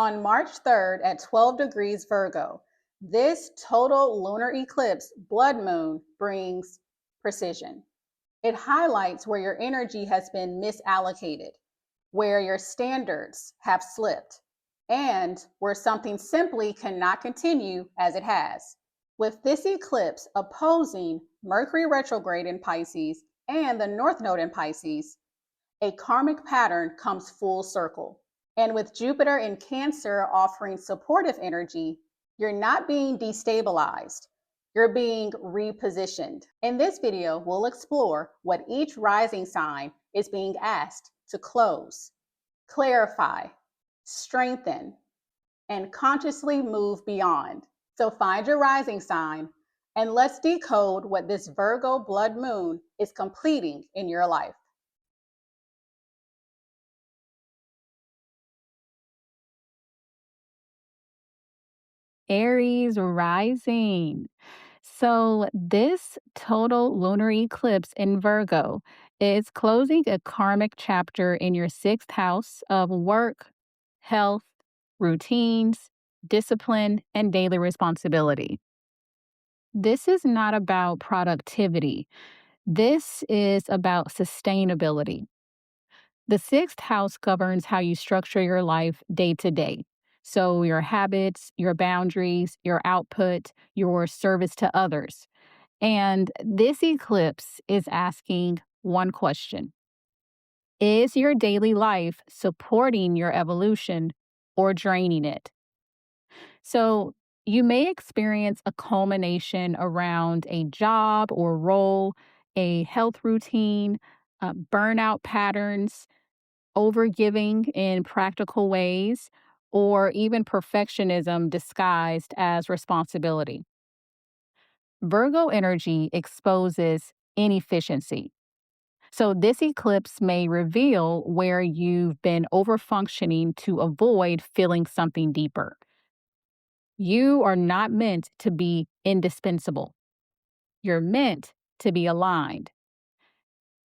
On March 3rd at 12 degrees Virgo, this total lunar eclipse blood moon brings precision. It highlights where your energy has been misallocated, where your standards have slipped, and where something simply cannot continue as it has. With this eclipse opposing Mercury retrograde in Pisces and the North Node in Pisces, a karmic pattern comes full circle. And with Jupiter in Cancer offering supportive energy, you're not being destabilized, you're being repositioned. In this video, we'll explore what each rising sign is being asked to close, clarify, strengthen, and consciously move beyond. So find your rising sign and let's decode what this Virgo blood moon is completing in your life. Aries rising. So, this total lunar eclipse in Virgo is closing a karmic chapter in your sixth house of work, health, routines, discipline, and daily responsibility. This is not about productivity. This is about sustainability. The sixth house governs how you structure your life day to day. So, your habits, your boundaries, your output, your service to others. And this eclipse is asking one question: is your daily life supporting your evolution or draining it? So, you may experience a culmination around a job or role, a health routine, burnout patterns, overgiving in practical ways, or even perfectionism disguised as responsibility. Virgo energy exposes inefficiency. So, this eclipse may reveal where you've been overfunctioning to avoid feeling something deeper. You are not meant to be indispensable, you're meant to be aligned.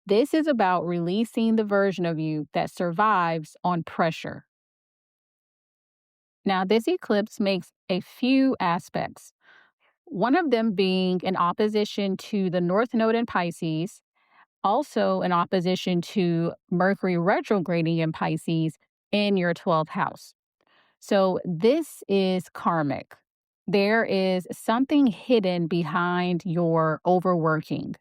This is about releasing the version of you that survives on pressure. Now, this eclipse makes a few aspects, one of them being in opposition to the North Node in Pisces, also in opposition to Mercury retrograding in Pisces in your 12th house. So, this is karmic. There is something hidden behind your overworking,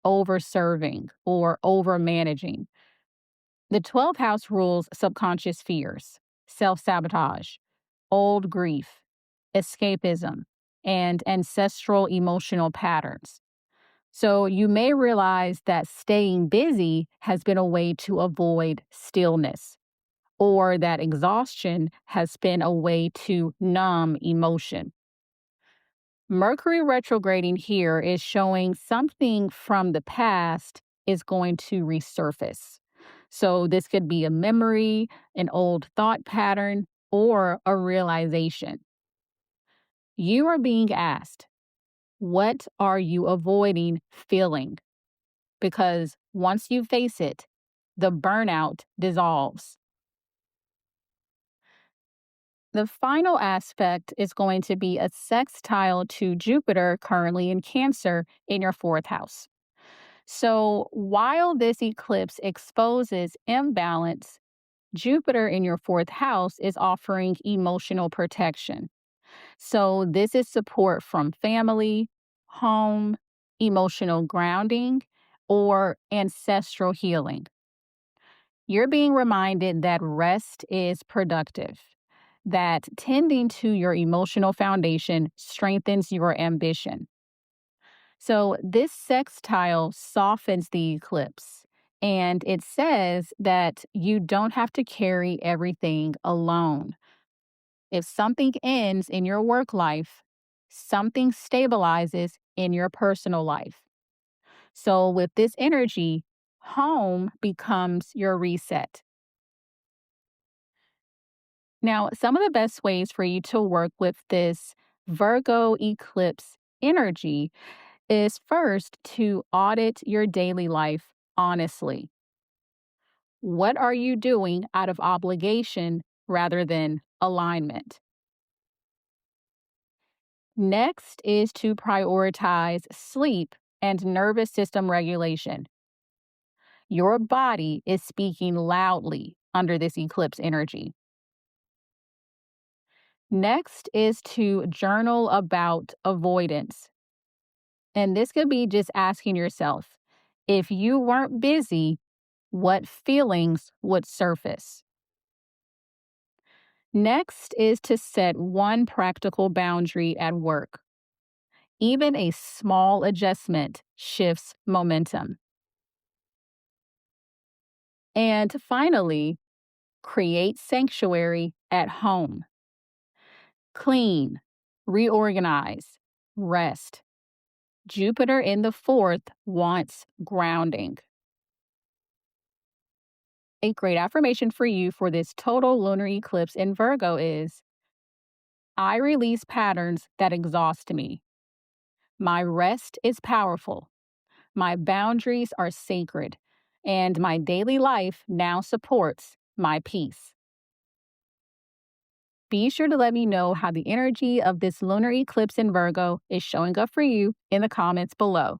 overserving, or overmanaging. The 12th house rules subconscious fears, self sabotage, old grief, escapism, and ancestral emotional patterns. So you may realize that staying busy has been a way to avoid stillness, or that exhaustion has been a way to numb emotion. Mercury retrograding here is showing something from the past is going to resurface. So this could be a memory, an old thought pattern, or a realization. You are being asked, what are you avoiding feeling? Because once you face it, the burnout dissolves. The final aspect is going to be a sextile to Jupiter, currently in Cancer, in your fourth house. So while this eclipse exposes imbalance, Jupiter in your fourth house is offering emotional protection. So this is support from family, home, emotional grounding, or ancestral healing. You're being reminded that rest is productive, that tending to your emotional foundation strengthens your ambition. So, this sextile softens the eclipse, and it says that you don't have to carry everything alone. If something ends in your work life, something stabilizes in your personal life. So, with this energy, home becomes your reset. Now, some of the best ways for you to work with this Virgo eclipse energy is first to audit your daily life honestly. What are you doing out of obligation rather than alignment. Next is to prioritize sleep and nervous system regulation. Your body is speaking loudly under this eclipse energy. Next is to journal about avoidance. And this could be just asking yourself, if you weren't busy, what feelings would surface? Next is to set one practical boundary at work. Even a small adjustment shifts momentum. And finally, create sanctuary at home. Clean, reorganize, rest. Jupiter in the fourth wants grounding. A great affirmation for you for this total lunar eclipse in Virgo is: I release patterns that exhaust me. My rest is powerful. My boundaries are sacred. And my daily life now supports my peace. Be sure to let me know how the energy of this lunar eclipse in Virgo is showing up for you in the comments below.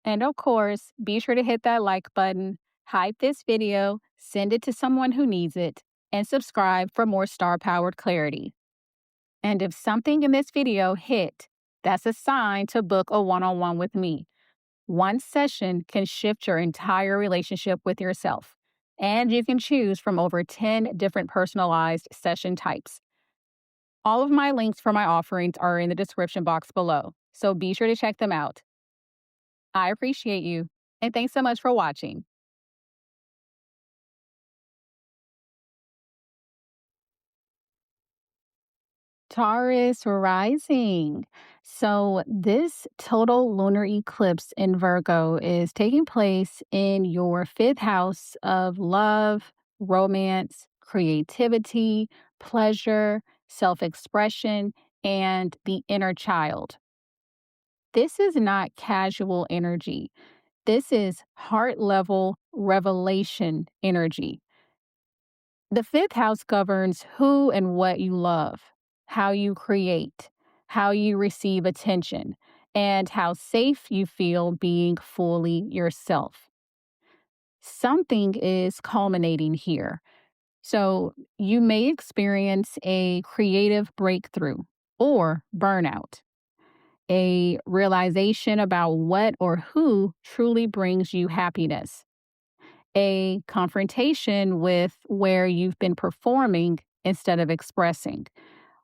And of course, be sure to hit that like button, hype this video, send it to someone who needs it, and subscribe for more star-powered clarity. And if something in this video hit, that's a sign to book a one-on-one with me. One session can shift your entire relationship with yourself, and you can choose from over 10 different personalized session types. All of my links for my offerings are in the description box below, so be sure to check them out. I appreciate you, and thanks so much for watching. Taurus rising. So, this total lunar eclipse in Virgo is taking place in your fifth house of love, romance, creativity, pleasure, self expression, and the inner child. This is not casual energy. This is heart level revelation energy. The fifth house governs who and what you love, how you create, how you receive attention, and how safe you feel being fully yourself. Something is culminating here. So you may experience a creative breakthrough or burnout, a realization about what or who truly brings you happiness, a confrontation with where you've been performing instead of expressing,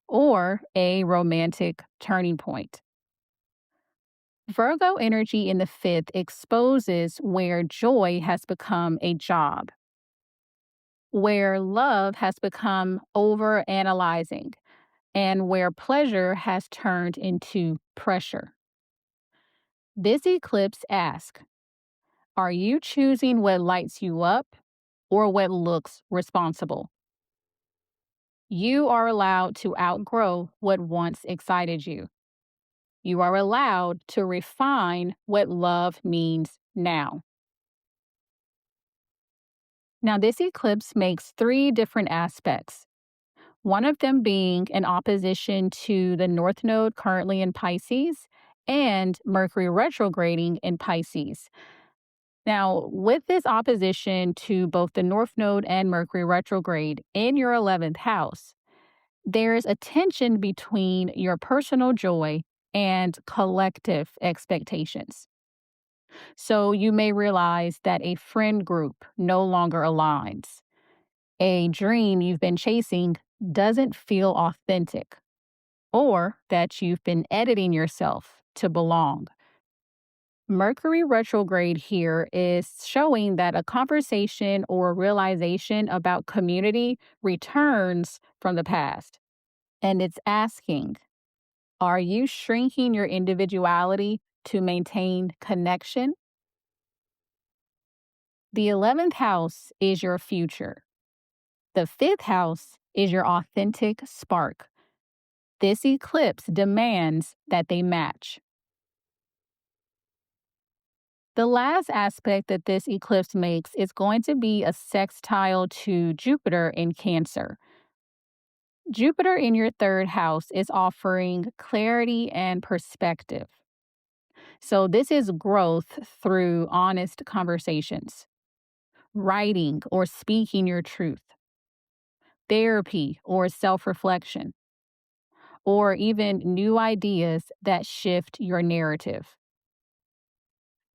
or a romantic turning point. Virgo energy in the fifth exposes where joy has become a job, where love has become over analyzing, and where pleasure has turned into pressure. This eclipse asks, are you choosing what lights you up or what looks responsible? You are allowed to outgrow what once excited you. You are allowed to refine what love means now. Now, this eclipse makes three different aspects, one of them being an opposition to the North Node currently in Pisces and Mercury retrograding in Pisces. Now, with this opposition to both the North Node and Mercury retrograde in your 11th house, there's a tension between your personal joy and collective expectations. So you may realize that a friend group no longer aligns. A dream you've been chasing doesn't feel authentic, or that you've been editing yourself to belong. Mercury retrograde here is showing that a conversation or realization about community returns from the past. And it's asking, are you shrinking your individuality to maintain connection? The 11th house is your future. The fifth house is your authentic spark. This eclipse demands that they match. The last aspect that this eclipse makes is going to be a sextile to Jupiter in Cancer. Jupiter in your third house is offering clarity and perspective. So, this is growth through honest conversations, writing or speaking your truth, therapy or self reflection, or even new ideas that shift your narrative.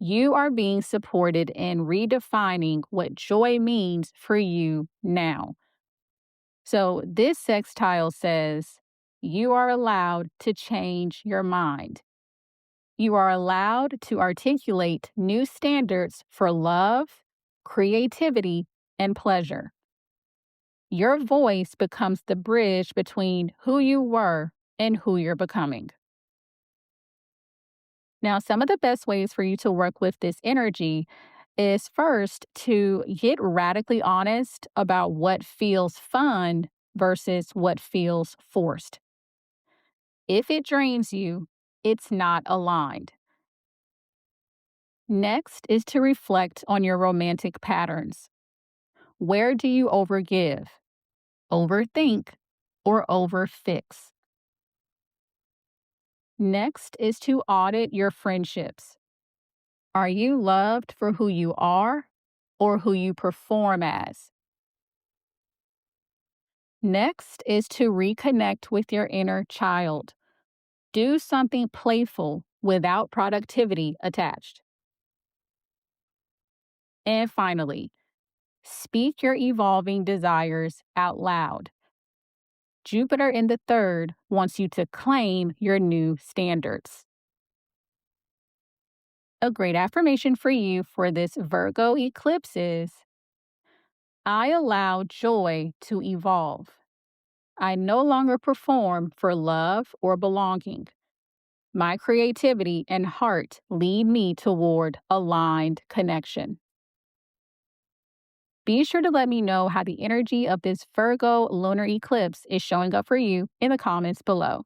You are being supported in redefining what joy means for you now. So, this sextile says you are allowed to change your mind. You are allowed to articulate new standards for love, creativity, and pleasure. Your voice becomes the bridge between who you were and who you're becoming. Now, some of the best ways for you to work with this energy is first to get radically honest about what feels fun versus what feels forced. If it drains you, it's not aligned. Next is to reflect on your romantic patterns. Where do you overgive, overthink, or overfix? Next is to audit your friendships. Are you loved for who you are or who you perform as? Next is to reconnect with your inner child. Do something playful without productivity attached. And finally, speak your evolving desires out loud. Jupiter in the third wants you to claim your new standards. A great affirmation for you for this Virgo eclipse is I allow joy to evolve. I no longer perform for love or belonging. My creativity and heart lead me toward aligned connection. Be sure to let me know how the energy of this Virgo lunar eclipse is showing up for you in the comments below.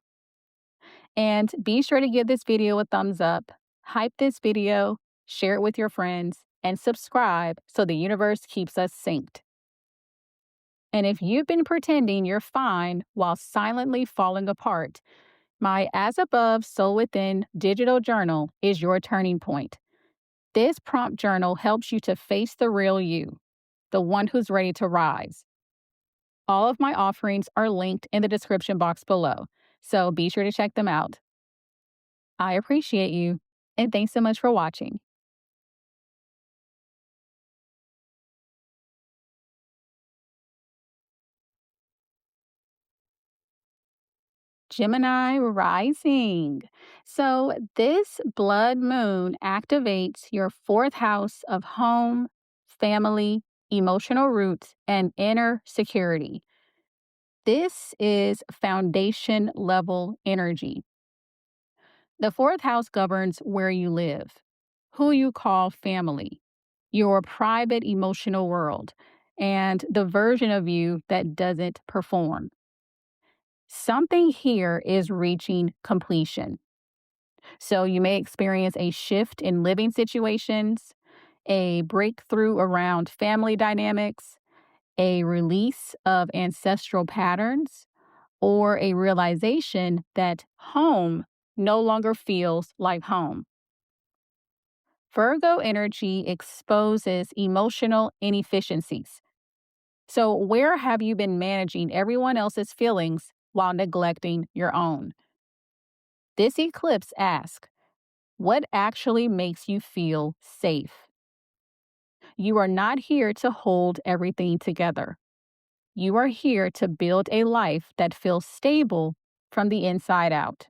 And be sure to give this video a thumbs up, hype this video, share it with your friends, and subscribe so the universe keeps us synced. And if you've been pretending you're fine while silently falling apart, my As Above, So Within digital journal is your turning point. This prompt journal helps you to face the real you, the one who's ready to rise. All of my offerings are linked in the description box below, so be sure to check them out. I appreciate you, and thanks so much for watching. Gemini rising. So, this blood moon activates your fourth house of home, family, emotional roots, and inner security. This is foundation level energy. The fourth house governs where you live, who you call family, your private emotional world, and the version of you that doesn't perform. Something here is reaching completion. So you may experience a shift in living situations, a breakthrough around family dynamics, a release of ancestral patterns, or a realization that home no longer feels like home. Virgo energy exposes emotional inefficiencies. So, where have you been managing everyone else's feelings while neglecting your own? This eclipse asks, what actually makes you feel safe? You are not here to hold everything together. You are here to build a life that feels stable from the inside out.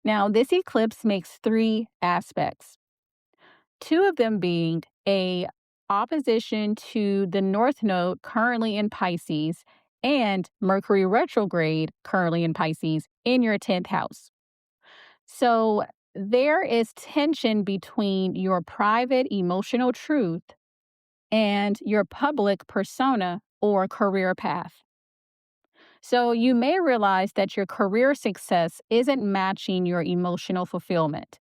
Now, this eclipse makes three aspects. Two of them being a opposition to the North Node currently in Pisces and Mercury retrograde currently in Pisces in your 10th house. So there is tension between your private emotional truth and your public persona or career path. So you may realize that your career success isn't matching your emotional fulfillment,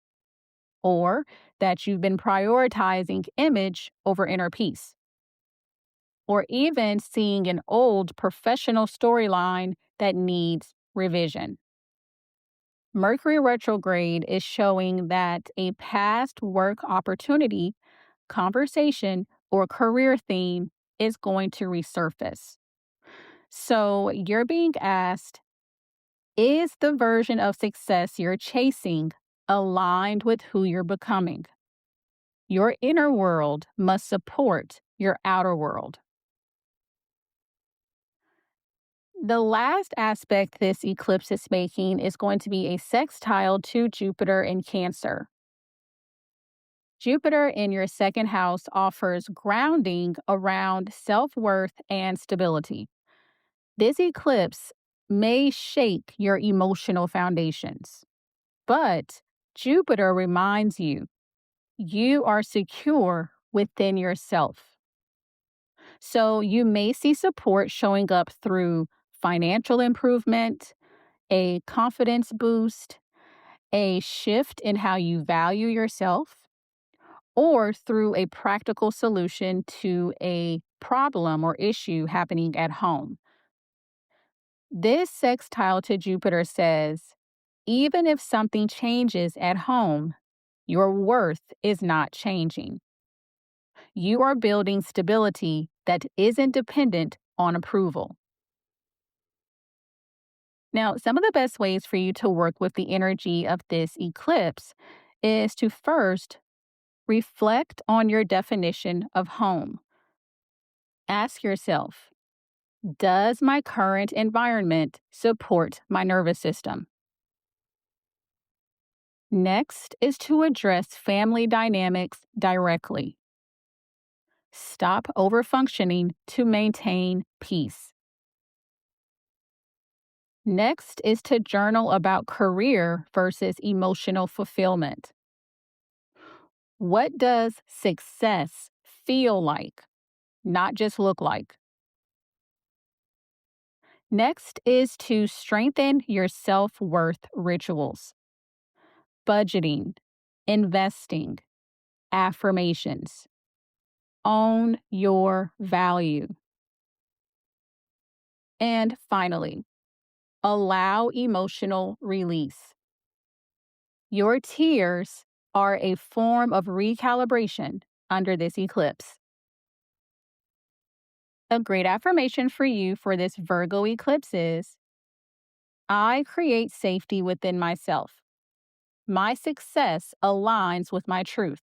or that you've been prioritizing image over inner peace, or even seeing an old professional storyline that needs revision. Mercury retrograde is showing that a past work opportunity, conversation, or career theme is going to resurface. So you're being asked, is the version of success you're chasing aligned with who you're becoming? Your inner world must support your outer world. The last aspect this eclipse is making is going to be a sextile to Jupiter in Cancer. Jupiter in your second house offers grounding around self-worth and stability. This eclipse may shake your emotional foundations, but Jupiter reminds you you are secure within yourself. So you may see support showing up through financial improvement, a confidence boost, a shift in how you value yourself, or through a practical solution to a problem or issue happening at home. This sextile to Jupiter says, even if something changes at home, your worth is not changing. You are building stability that isn't dependent on approval. Now, some of the best ways for you to work with the energy of this eclipse is to first reflect on your definition of home. Ask yourself, does my current environment support my nervous system? Next is to address family dynamics directly. Stop overfunctioning to maintain peace. Next is to journal about career versus emotional fulfillment. What does success feel like, not just look like? Next is to strengthen your self-worth rituals. Budgeting, investing, affirmations. Own your value. And finally, allow emotional release. Your tears are a form of recalibration under this eclipse. A great affirmation for you for this Virgo eclipse is, I create safety within myself. My success aligns with my truth.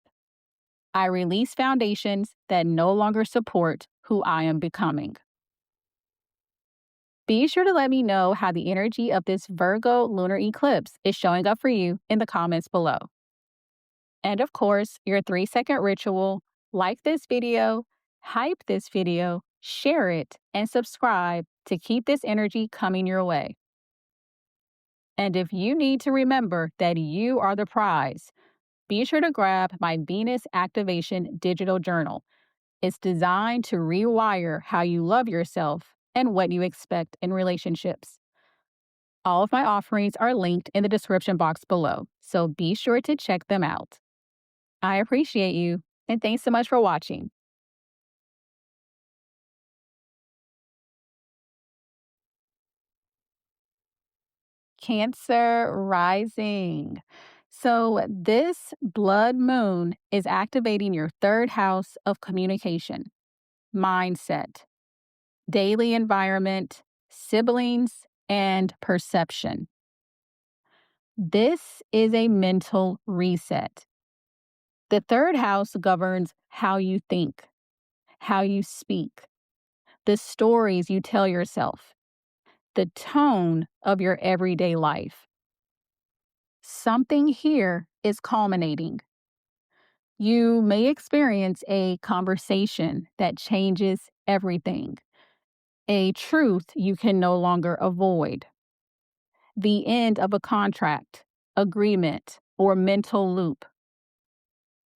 I release foundations that no longer support who I am becoming. Be sure to let me know how the energy of this Virgo lunar eclipse is showing up for you in the comments below. And of course, your 3-second ritual: like this video, hype this video, share it, and subscribe to keep this energy coming your way. And if you need to remember that you are the prize, be sure to grab my Venus Activation Digital Journal. It's designed to rewire how you love yourself and what you expect in relationships. All of my offerings are linked in the description box below, so be sure to check them out. I appreciate you, and thanks so much for watching. Cancer rising. So, this blood moon is activating your third house of communication, mindset, daily environment, siblings, and perception. This is a mental reset. The third house governs how you think, how you speak, the stories you tell yourself, the tone of your everyday life. Something here is culminating. You may experience a conversation that changes everything, a truth you can no longer avoid, the end of a contract, agreement, or mental loop,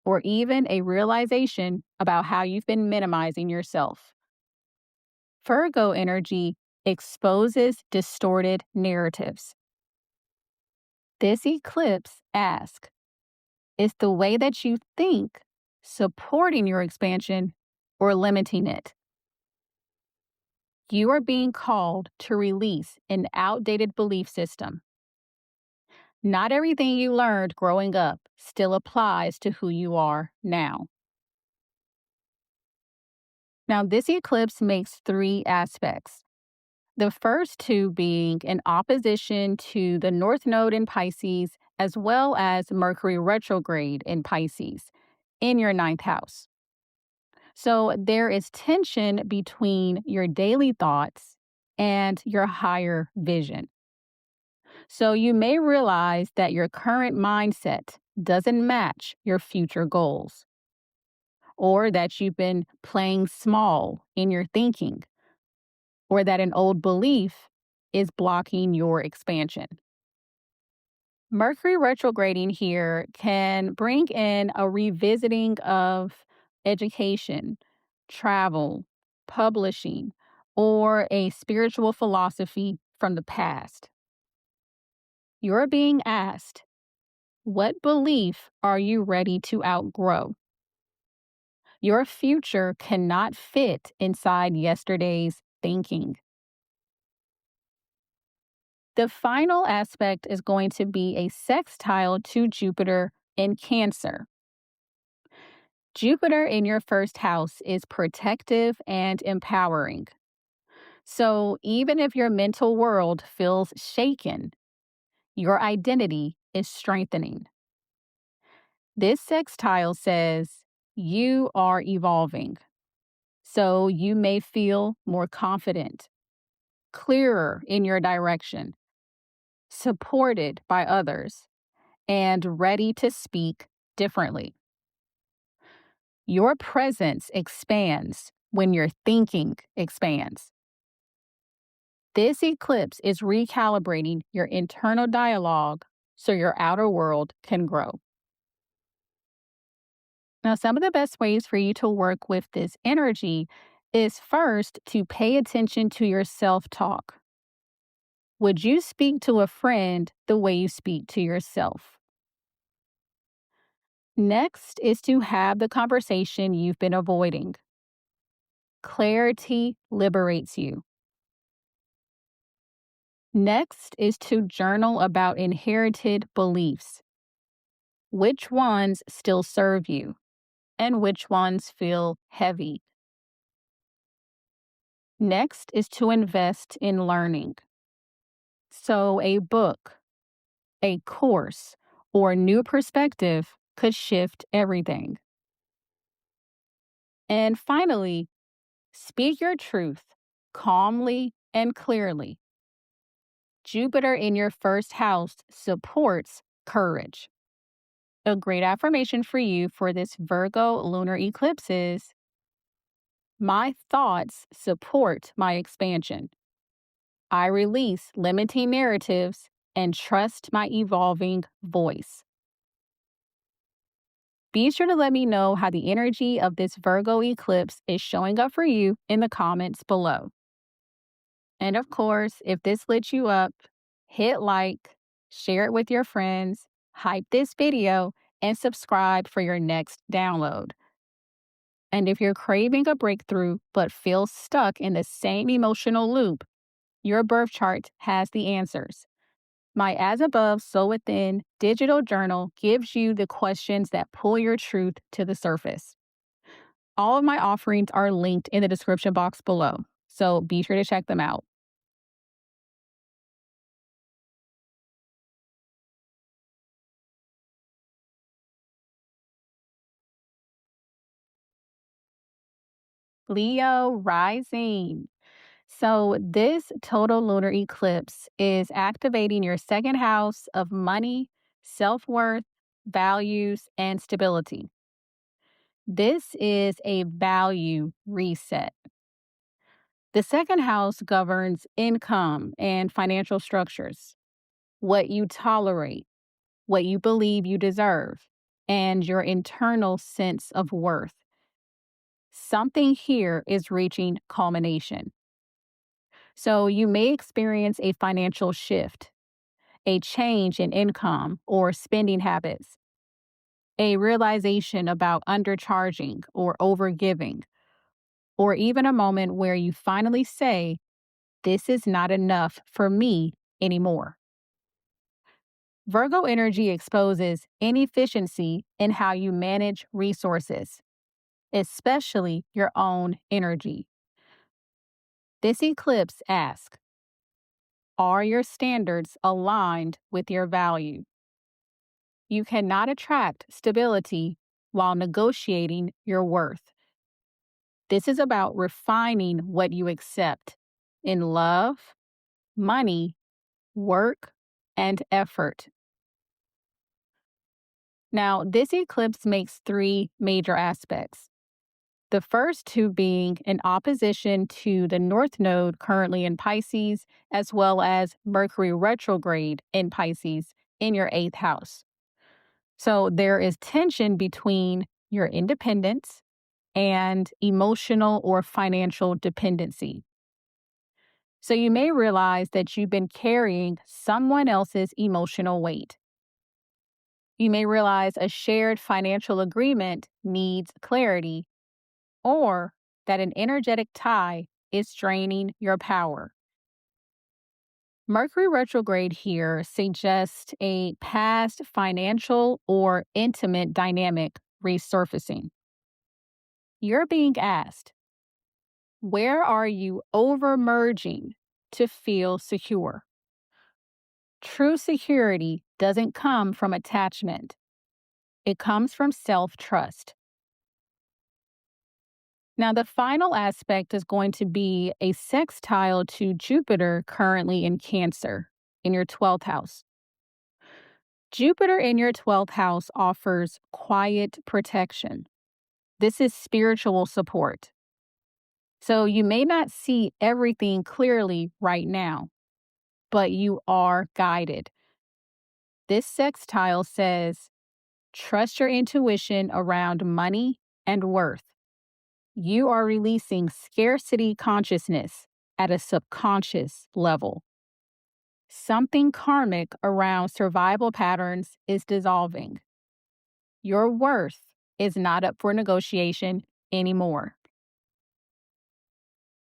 or even a realization about how you've been minimizing yourself. Virgo energy exposes distorted narratives. This eclipse asks, Is the way that you think supporting your expansion or limiting it? You are being called to release an outdated belief system. Not everything you learned growing up still applies to who you are now. Now, this eclipse makes three aspects. The first two being an opposition to the North Node in Pisces, as well as Mercury retrograde in Pisces in your ninth house. So there is tension between your daily thoughts and your higher vision. So you may realize that your current mindset doesn't match your future goals, or that you've been playing small in your thinking, or that an old belief is blocking your expansion. Mercury retrograding here can bring in a revisiting of education, travel, publishing, or a spiritual philosophy from the past. You're being asked, what belief are you ready to outgrow? Your future cannot fit inside yesterday's thinking. The final aspect is going to be a sextile to Jupiter in Cancer. Jupiter in your first house is protective and empowering. So even if your mental world feels shaken, your identity is strengthening. This sextile says you are evolving. So you may feel more confident, clearer in your direction, supported by others, and ready to speak differently. Your presence expands when your thinking expands. This eclipse is recalibrating your internal dialogue so your outer world can grow. Now, some of the best ways for you to work with this energy is first to pay attention to your self talk. Would you speak to a friend the way you speak to yourself? Next is to have the conversation you've been avoiding. Clarity liberates you. Next is to journal about inherited beliefs. Which ones still serve you and which ones feel heavy? Next is to invest in learning. So, a book, a course, or new perspective could shift everything. And finally, speak your truth calmly and clearly. Jupiter in your first house supports courage. A great affirmation for you for this Virgo lunar eclipse is: my thoughts support my expansion. I release limiting narratives and trust my evolving voice. Be sure to let me know how the energy of this Virgo eclipse is showing up for you in the comments below. And of course, if this lit you up, hit like, share it with your friends, hype this video, and subscribe for your next download. And if you're craving a breakthrough but feel stuck in the same emotional loop, your birth chart has the answers. My As Above, So Within digital journal gives you the questions that pull your truth to the surface. All of my offerings are linked in the description box below, so be sure to check them out. Leo rising. So, this total lunar eclipse is activating your second house of money, self worth, values, and stability. This is a value reset. The second house governs income and financial structures, what you tolerate, what you believe you deserve, and your internal sense of worth. Something here is reaching culmination. So you may experience a financial shift, a change in income or spending habits. a realization about undercharging or overgiving, or even a moment where you finally say, "This is not enough for me anymore." Virgo energy exposes inefficiency in how you manage resources, especially your own energy. This eclipse asks, are your standards aligned with your value? You cannot attract stability while negotiating your worth. This is about refining what you accept in love, money, work, and effort. Now, this eclipse makes three major aspects. The first two being in opposition to the North Node currently in Pisces, as well as Mercury retrograde in Pisces in your eighth house. So there is tension between your independence and emotional or financial dependency. So you may realize that you've been carrying someone else's emotional weight. You may realize a shared financial agreement needs clarity, or that an energetic tie is draining your power. Mercury retrograde here suggests a past financial or intimate dynamic resurfacing. You're being asked, where are you overmerging to feel secure? True security doesn't come from attachment. It comes from self-trust. Now, the final aspect is going to be a sextile to Jupiter currently in Cancer in your 12th house. Jupiter in your 12th house offers quiet protection. This is spiritual support. So you may not see everything clearly right now, but you are guided. This sextile says, trust your intuition around money and worth. You are releasing scarcity consciousness at a subconscious level. Something karmic around survival patterns is dissolving. Your worth is not up for negotiation anymore.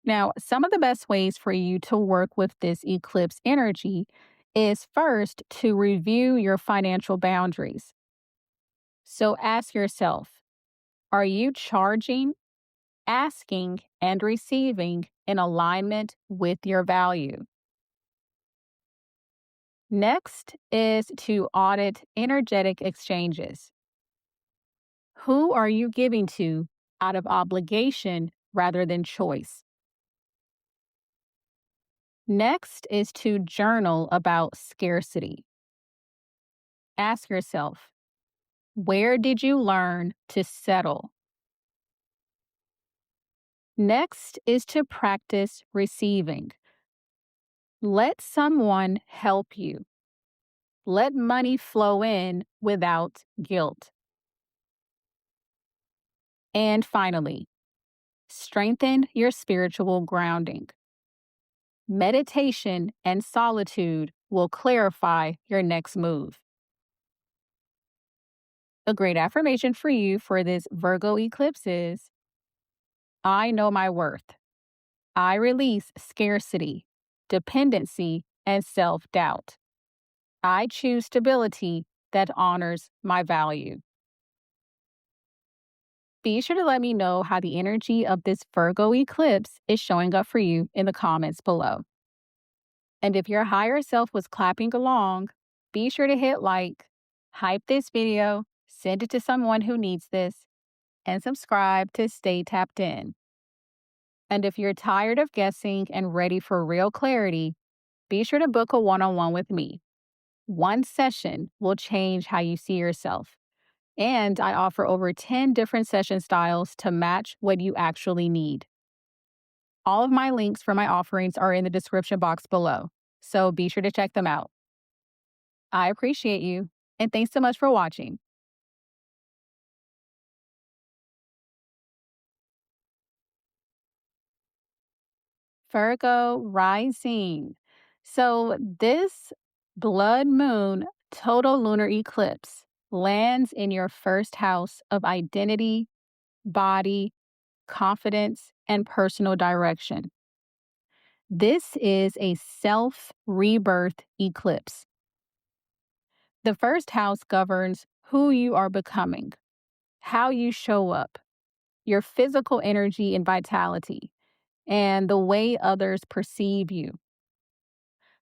Now, some of the best ways for you to work with this eclipse energy is first to review your financial boundaries. So ask yourself, are you charging, asking, and receiving in alignment with your value? Next is to audit energetic exchanges. Who are you giving to out of obligation rather than choice? Next is to journal about scarcity. Ask yourself, where did you learn to settle? Next is to practice receiving. Let someone help you. Let money flow in without guilt. And finally, strengthen your spiritual grounding. Meditation and solitude will clarify your next move. A great affirmation for you for this Virgo eclipse is, I know my worth. I release scarcity, dependency, and self-doubt. I choose stability that honors my value. Be sure to let me know how the energy of this Virgo eclipse is showing up for you in the comments below. And if your higher self was clapping along, be sure to hit like, hype this video, send it to someone who needs this, and subscribe to stay tapped in. And if you're tired of guessing and ready for real clarity, be sure to book a one-on-one with me. One session will change how you see yourself. And I offer over 10 different session styles to match what you actually need. All of my links for my offerings are in the description box below, so be sure to check them out. I appreciate you, and thanks so much for watching. Virgo rising. So this blood moon total lunar eclipse lands in your first house of identity, body, confidence, and personal direction. This is a self rebirth eclipse. The first house governs who you are becoming, how you show up, your physical energy and vitality, and the way others perceive you.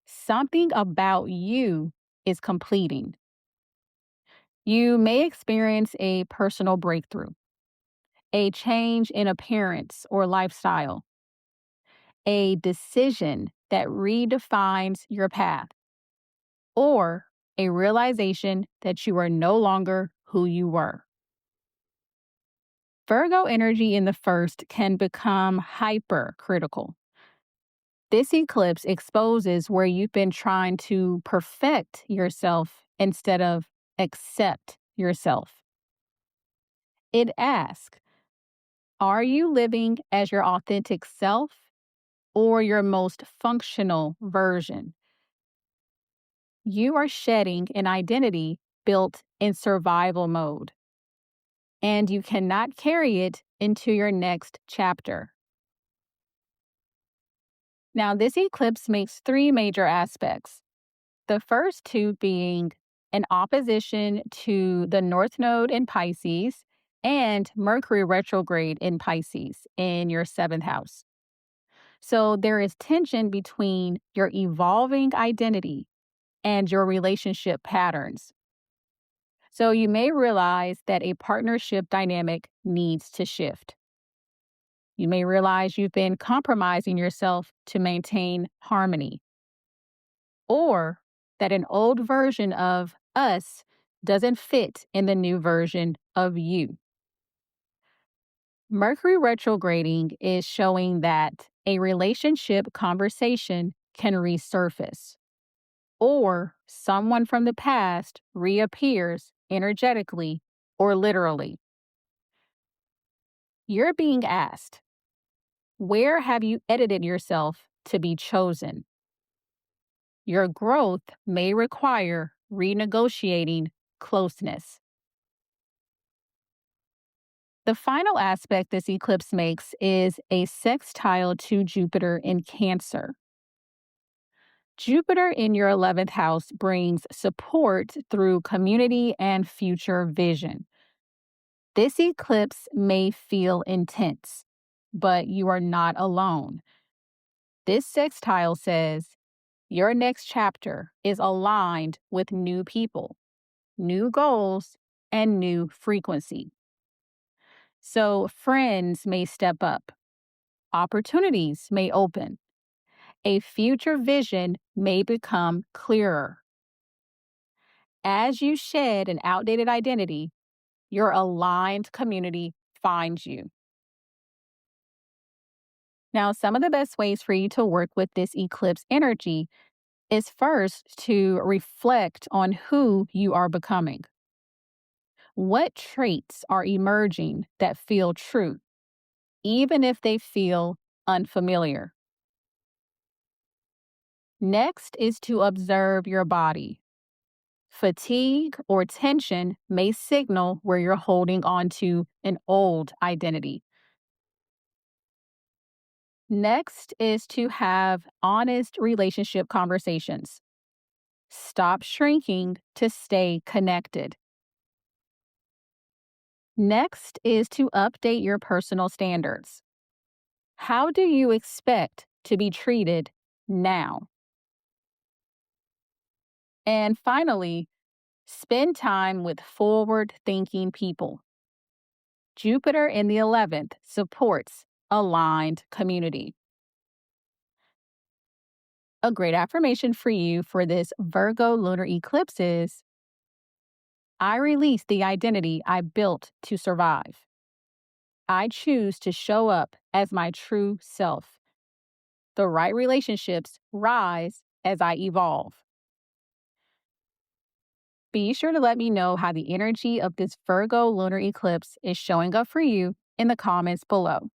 Something about you is completing. You may experience a personal breakthrough, a change in appearance or lifestyle, a decision that redefines your path, or a realization that you are no longer who you were. Virgo energy in the first can become hypercritical. This eclipse exposes where you've been trying to perfect yourself instead of accept yourself. It asks, are you living as your authentic self or your most functional version? You are shedding an identity built in survival mode, and you cannot carry it into your next chapter. Now, this eclipse makes three major aspects. The first two being an opposition to the North Node in Pisces and Mercury retrograde in Pisces in your seventh house. So there is tension between your evolving identity and your relationship patterns. So you may realize that a partnership dynamic needs to shift. You may realize you've been compromising yourself to maintain harmony, or that an old version of us doesn't fit in the new version of you. Mercury retrograding is showing that a relationship conversation can resurface, or someone from the past reappears energetically or literally. You're being asked, where have you edited yourself to be chosen? Your growth may require renegotiating closeness. The final aspect this eclipse makes is a sextile to Jupiter in Cancer. Jupiter in your 11th house brings support through community and future vision. This eclipse may feel intense, but you are not alone. This sextile says your next chapter is aligned with new people, new goals, and new frequency. So friends may step up, opportunities may open, a future vision may become clearer. As you shed an outdated identity, your aligned community finds you. Now, some of the best ways for you to work with this eclipse energy is first to reflect on who you are becoming. What traits are emerging that feel true, even if they feel unfamiliar? Next is to observe your body. Fatigue or tension may signal where you're holding on to an old identity. Next is to have honest relationship conversations. Stop shrinking to stay connected. Next is to update your personal standards. How do you expect to be treated now? And finally, spend time with forward thinking people. Jupiter in the 11th supports aligned community. A great affirmation for you for this Virgo lunar eclipse is, I release the identity I built to survive. I choose to show up as my true self. The right relationships rise as I evolve. Be sure to let me know how the energy of this Virgo lunar eclipse is showing up for you in the comments below.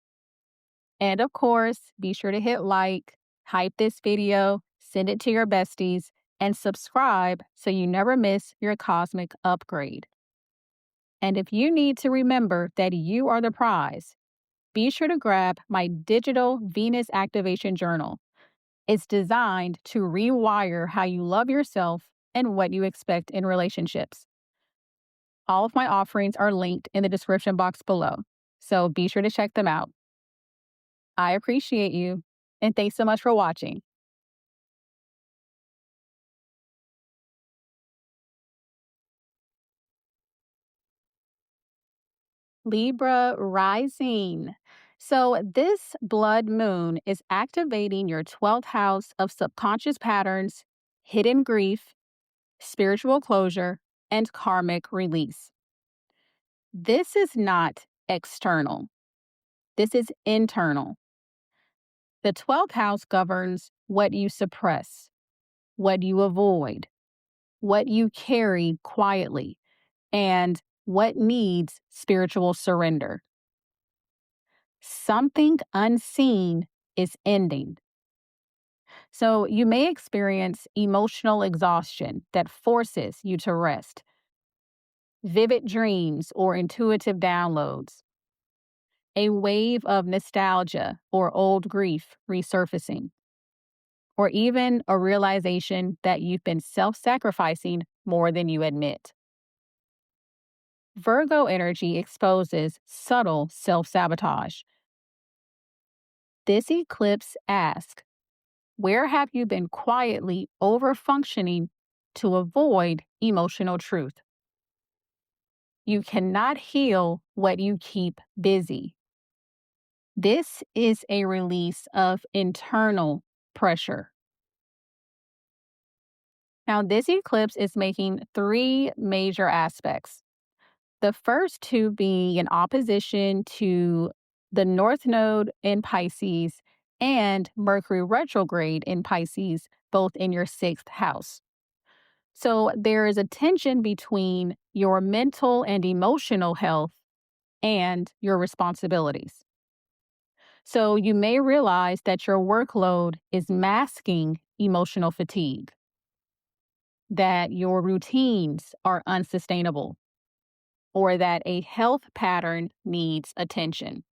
And of course, be sure to hit like, hype this video, send it to your besties, and subscribe so you never miss your cosmic upgrade. And if you need to remember that you are the prize, be sure to grab my digital Venus Activation Journal. It's designed to rewire how you love yourself and what you expect in relationships. All of my offerings are linked in the description box below, so be sure to check them out. I appreciate you, and thanks so much for watching. Libra rising. So, this blood moon is activating your 12th house of subconscious patterns, hidden grief, spiritual closure, and karmic release. This is not external, this is internal. The 12th house governs what you suppress, what you avoid, what you carry quietly, and what needs spiritual surrender. Something unseen is ending. So you may experience emotional exhaustion that forces you to rest, vivid dreams or intuitive downloads, a wave of nostalgia or old grief resurfacing, or even a realization that you've been self sacrificing more than you admit. Virgo energy exposes subtle self sabotage. This eclipse asks, where have you been quietly over functioning to avoid emotional truth? You cannot heal what you keep busy. This is a release of internal pressure. Now, this eclipse is making three major aspects. The first two being in opposition to the North Node in Pisces and Mercury retrograde in Pisces, both in your sixth house. So there is a tension between your mental and emotional health and your responsibilities. So you may realize that your workload is masking emotional fatigue, that your routines are unsustainable, or that a health pattern needs attention.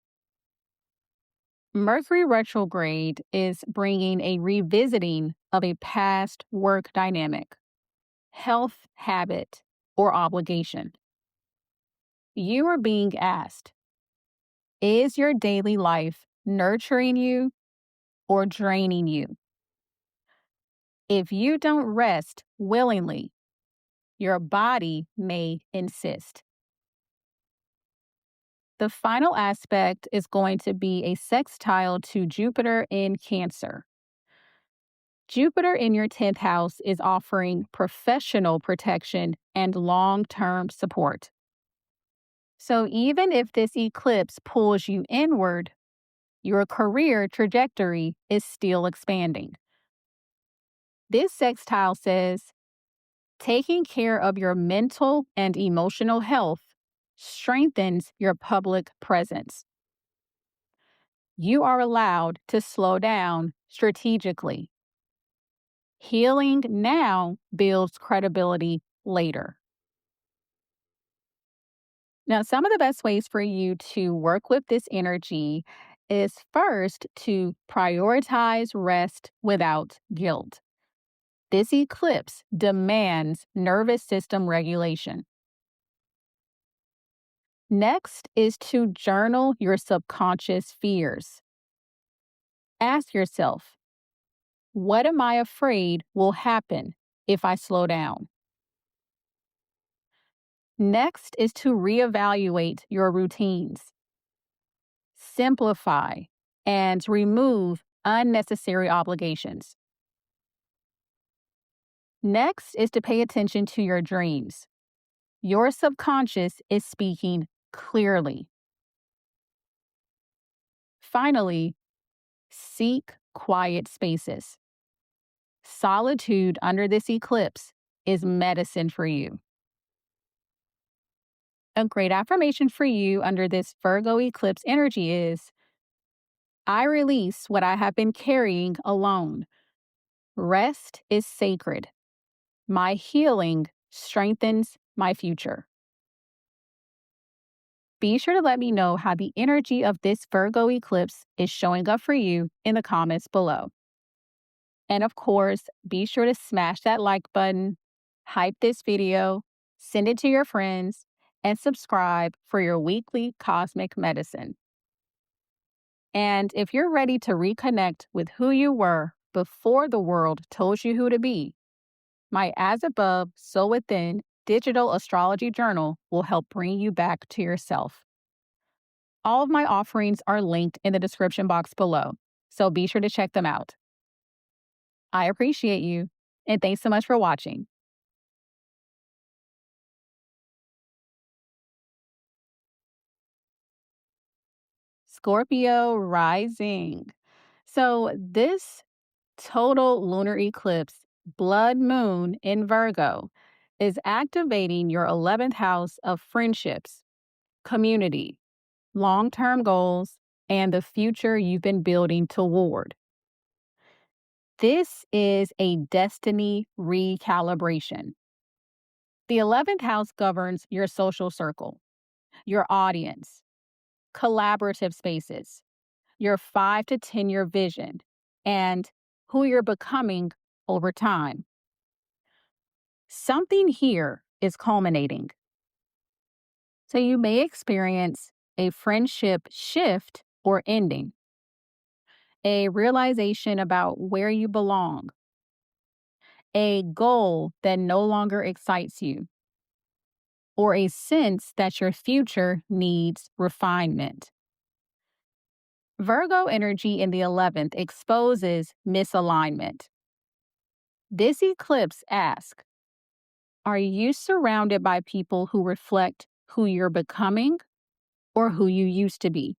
Mercury retrograde is bringing a revisiting of a past work dynamic, health habit, or obligation. You are being asked, is your daily life nurturing you or draining you? If you don't rest willingly, your body may insist. The final aspect is going to be a sextile to Jupiter in Cancer. Jupiter in your 10th house is offering professional protection and long term support. So, even if this eclipse pulls you inward, your career trajectory is still expanding. This sextile says taking care of your mental and emotional health strengthens your public presence. You are allowed to slow down strategically. Healing now builds credibility later. Now, some of the best ways for you to work with this energy is first to prioritize rest without guilt. This eclipse demands nervous system regulation. Next is to journal your subconscious fears. Ask yourself, what am I afraid will happen if I slow down? Next is to reevaluate your routines. Simplify and remove unnecessary obligations. Next is to pay attention to your dreams. Your subconscious is speaking clearly. Finally, seek quiet spaces. Solitude under this eclipse is medicine for you. A great affirmation for you under this Virgo eclipse energy is, I release what I have been carrying alone. Rest is sacred. My healing strengthens my future. Be sure to let me know how the energy of this Virgo eclipse is showing up for you in the comments below. And of course, be sure to smash that like button, hype this video, send it to your friends, and subscribe for your weekly cosmic medicine. And if you're ready to reconnect with who you were before the world told you who to be, my As Above, So Within digital astrology journal will help bring you back to yourself. All of my offerings are linked in the description box below, so be sure to check them out. I appreciate you, and thanks so much for watching. Scorpio rising. So, this total lunar eclipse, blood moon in Virgo, is activating your 11th house of friendships, community, long term goals, and the future you've been building toward. This is a destiny recalibration. The 11th house governs your social circle, your audience, collaborative spaces, your 5 to 10 year vision, and who you're becoming over time. Something here is culminating. So you may experience a friendship shift or ending, a realization about where you belong, a goal that no longer excites you, or a sense that your future needs refinement. Virgo energy in the 11th exposes misalignment. This eclipse asks, are you surrounded by people who reflect who you're becoming or who you used to be?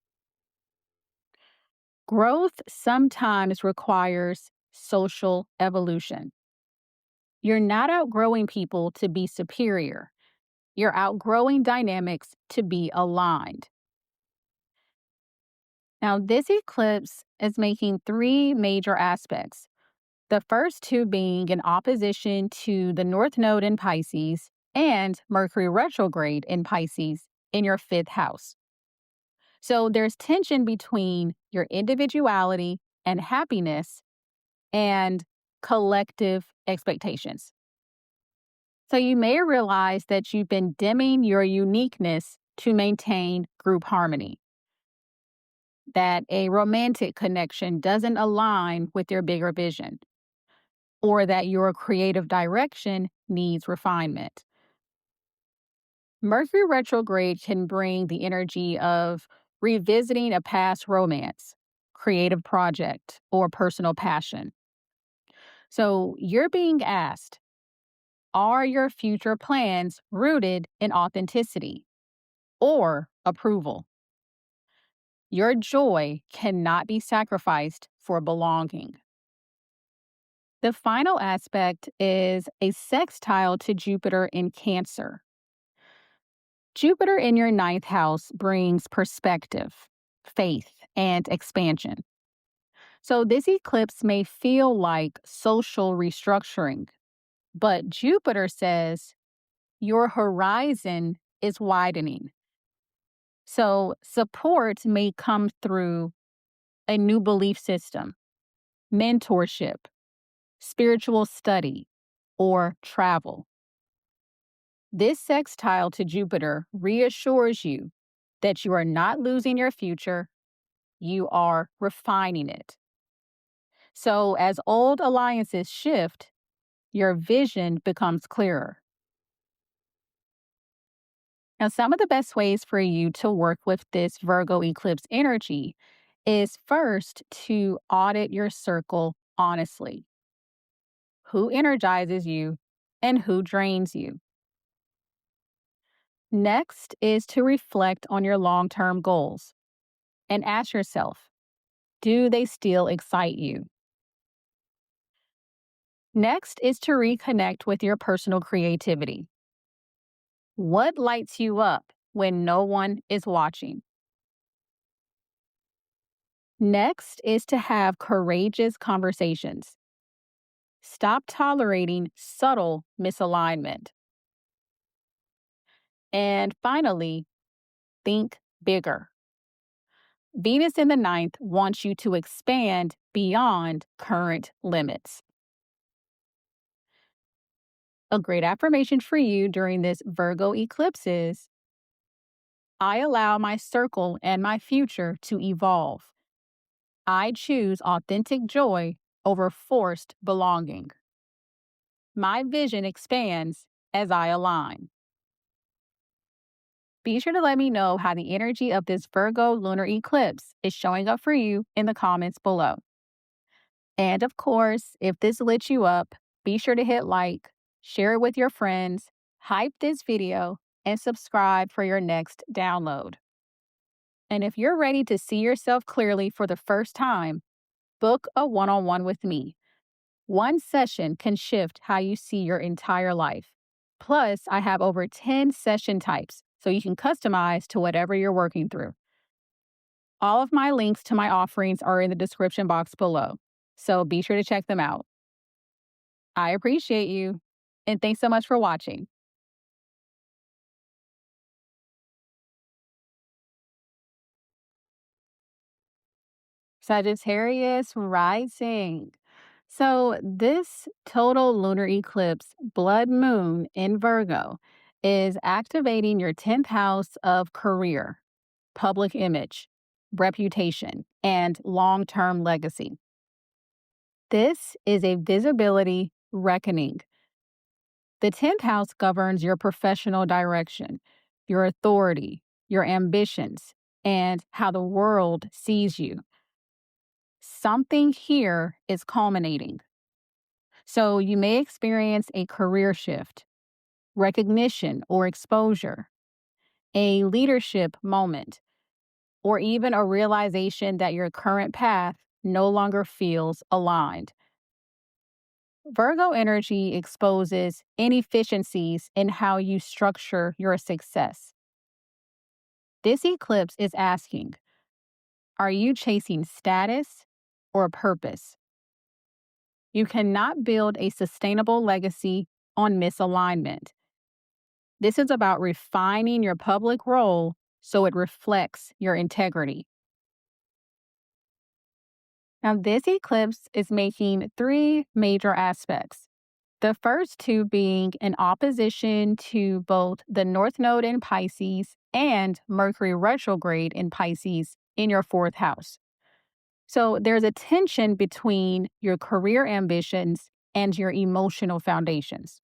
Growth sometimes requires social evolution. You're not outgrowing people to be superior. You're outgrowing dynamics to be aligned. Now, this eclipse is making 3 major aspects. The first 2 being in opposition to the North Node in Pisces and Mercury retrograde in Pisces in your 5th house. So there's tension between your individuality and happiness and collective expectations. So you may realize that you've been dimming your uniqueness to maintain group harmony, that a romantic connection doesn't align with your bigger vision, or that your creative direction needs refinement. Mercury retrograde can bring the energy of revisiting a past romance, creative project, or personal passion. So you're being asked, are your future plans rooted in authenticity or approval? Your joy cannot be sacrificed for belonging. The final aspect is a sextile to Jupiter in Cancer. Jupiter in your 9th house brings perspective, faith, and expansion. So this eclipse may feel like social restructuring, but Jupiter says your horizon is widening. So support may come through a new belief system, mentorship, spiritual study, or travel. This sextile to Jupiter reassures you that you are not losing your future, you are refining it. So as old alliances shift, your vision becomes clearer. Now, some of the best ways for you to work with this Virgo eclipse energy is first to audit your circle honestly. Who energizes you and who drains you? Next is to reflect on your long term goals and ask yourself, do they still excite you? Next is to reconnect with your personal creativity. What lights you up when no one is watching? Next is to have courageous conversations. Stop tolerating subtle misalignment. And finally, think bigger. Venus in the ninth wants you to expand beyond current limits. A great affirmation for you during this Virgo eclipse is: I allow my circle and my future to evolve. I choose authentic joy over forced belonging. My vision expands as I align. Be sure to let me know how the energy of this Virgo lunar eclipse is showing up for you in the comments below. And of course, if this lit you up, be sure to hit like, share it with your friends, hype this video, and subscribe for your next download. And if you're ready to see yourself clearly for the first time, book a one-on-one with me. One session can shift how you see your entire life. Plus, I have over 10 session types, so you can customize to whatever you're working through. All of my links to my offerings are in the description box below, so be sure to check them out. I appreciate you, and thanks so much for watching. Sagittarius rising. So, this total lunar eclipse, blood moon in Virgo, is activating your 10th house of career, public image, reputation, and long term legacy. This is a visibility reckoning. The 10th house governs your professional direction, your authority, your ambitions, and how the world sees you. Something here is culminating. So you may experience a career shift, recognition or exposure, a leadership moment, or even a realization that your current path no longer feels aligned. Virgo energy exposes inefficiencies in how you structure your success. This eclipse is asking, are you chasing status or purpose? You cannot build a sustainable legacy on misalignment. This is about refining your public role so it reflects your integrity. Now, this eclipse is making three major aspects. The first two being in opposition to both the North Node in Pisces and Mercury retrograde in Pisces in your fourth house. So there's a tension between your career ambitions and your emotional foundations.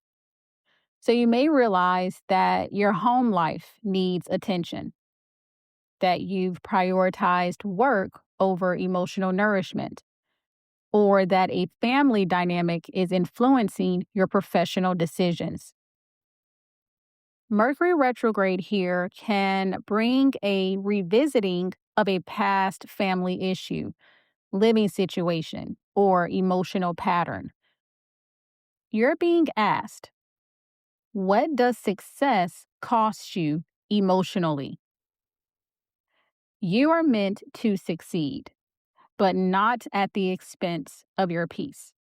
So you may realize that your home life needs attention, that you've prioritized work over emotional nourishment, or that a family dynamic is influencing your professional decisions. Mercury retrograde here can bring a revisiting of a past family issue, living situation, or emotional pattern. You're being asked, what does success cost you emotionally? You are meant to succeed, but not at the expense of your peace.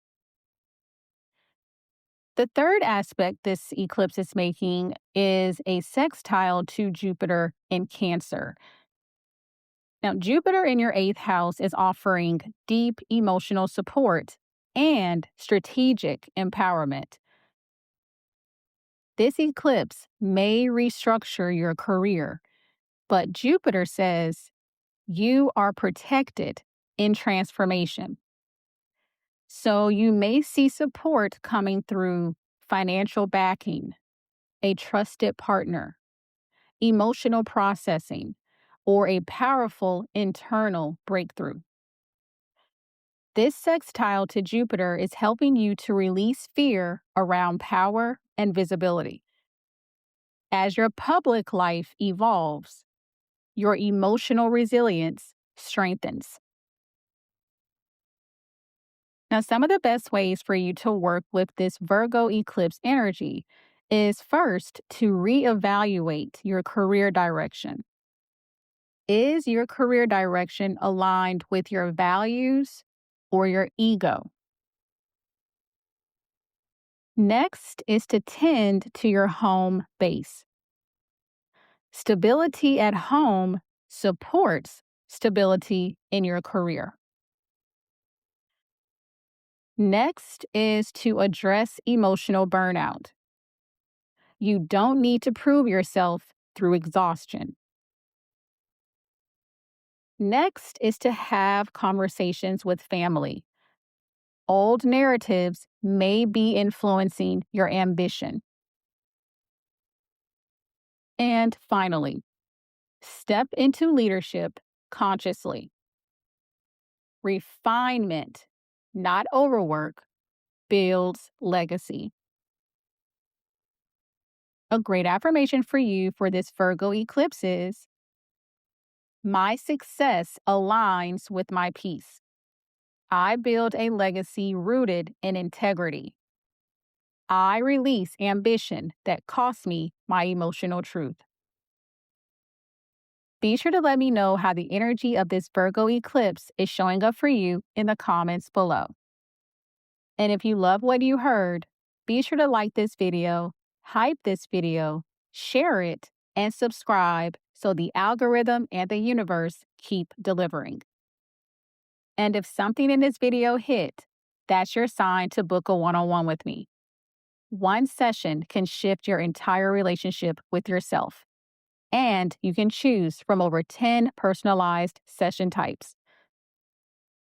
The third aspect this eclipse is making is a sextile to Jupiter in Cancer. Now, Jupiter in your eighth house is offering deep emotional support and strategic empowerment. This eclipse may restructure your career, but Jupiter says you are protected in transformation. So you may see support coming through financial backing, a trusted partner, emotional processing, or a powerful internal breakthrough. This sextile to Jupiter is helping you to release fear around power and visibility. As your public life evolves, your emotional resilience strengthens. Now, some of the best ways for you to work with this Virgo eclipse energy is first to reevaluate your career direction. Is your career direction aligned with your values or your ego? Next is to tend to your home base. Stability at home supports stability in your career. Next is to address emotional burnout. You don't need to prove yourself through exhaustion. Next is to have conversations with family. Old narratives may be influencing your ambition. And finally, step into leadership consciously. Refinement, not overwork, builds legacy. A great affirmation for you for this Virgo eclipse is: my success aligns with my peace. I build a legacy rooted in integrity. I release ambition that costs me my emotional truth. Be sure to let me know how the energy of this Virgo eclipse is showing up for you in the comments below. And if you love what you heard, be sure to like this video, hype this video, share it, and subscribe so the algorithm and the universe keep delivering. And if something in this video hit, that's your sign to book a one-on-one with me. One session can shift your entire relationship with yourself. And you can choose from over 10 personalized session types.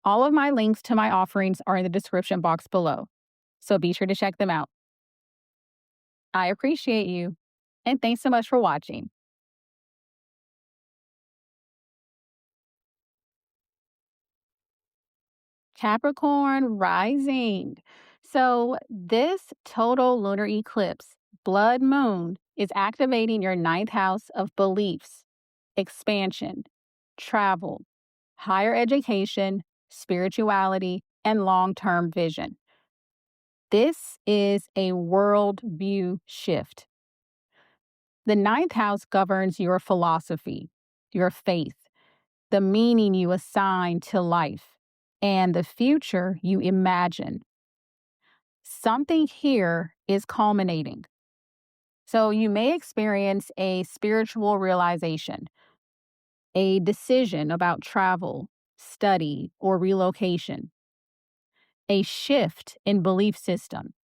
All of my links to my offerings are in the description box below, so be sure to check them out. I appreciate you, and thanks so much for watching. Capricorn rising. So, this total lunar eclipse, blood moon, is activating your ninth house of beliefs, expansion, travel, higher education, spirituality, and long term vision. This is a world view shift. The ninth house governs your philosophy, your faith, the meaning you assign to life, and the future you imagine. Something here is culminating. So you may experience a spiritual realization, a decision about travel, study, or relocation, a shift in belief system,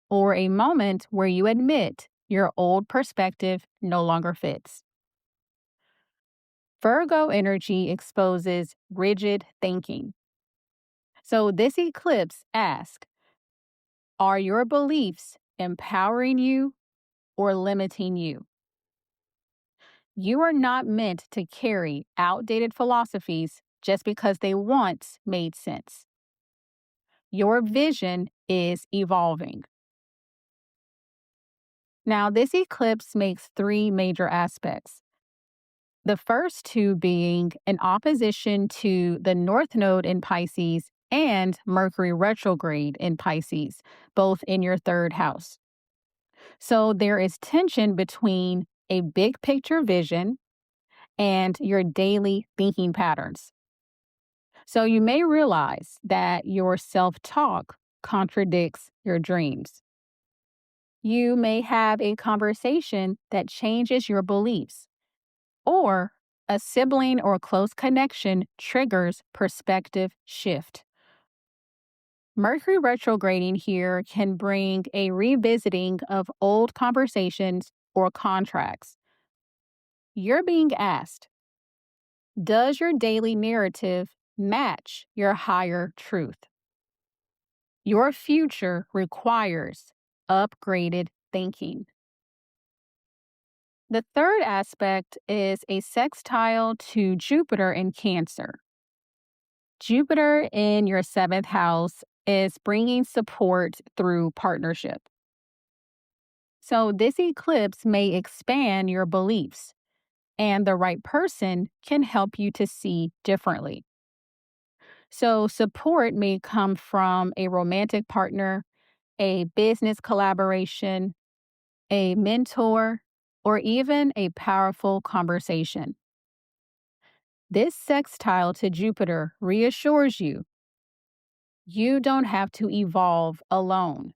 or a moment where you admit your old perspective no longer fits. Virgo energy exposes rigid thinking. So this eclipse asks, are your beliefs empowering you or limiting you? You are not meant to carry outdated philosophies just because they once made sense. Your vision is evolving. Now, this eclipse makes three major aspects. The first two being an opposition to the North Node in Pisces and Mercury retrograde in Pisces, both in your third house. So there is tension between a big picture vision and your daily thinking patterns. So you may realize that your self talk contradicts your dreams. You may have a conversation that changes your beliefs, or a sibling or close connection triggers perspective shift. Mercury retrograding here can bring a revisiting of old conversations or contracts. You're being asked, does your daily narrative match your higher truth? Your future requires upgraded thinking. The third aspect is a sextile to Jupiter in Cancer. Jupiter in your seventh house is bringing support through partnership. So, this eclipse may expand your beliefs, and the right person can help you to see differently. So, support may come from a romantic partner, a business collaboration, a mentor, or even a powerful conversation. This sextile to Jupiter reassures you you don't have to evolve alone.